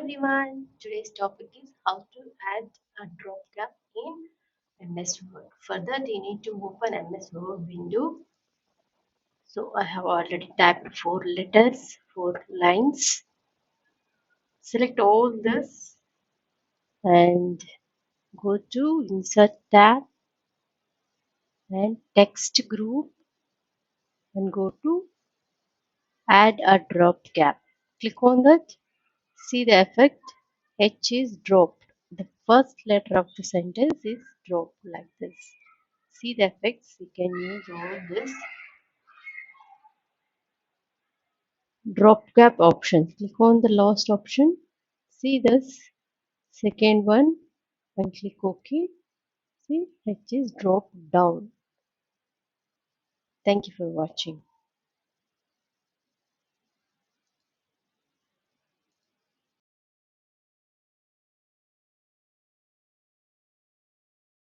everyone. Today's topic is how to add a drop cap in MS Word. For that, you need to open MS Word window. So I have already typed 4 letters, 4 lines. Select all this and go to Insert tab and Text group and go to Add a drop cap. Click on that. See the effect. H is dropped. The first letter of the sentence is dropped like this. See the effects. You can use all this. Drop cap option. Click on the last option. See this second one and click OK. See, H is dropped down. Thank you for watching.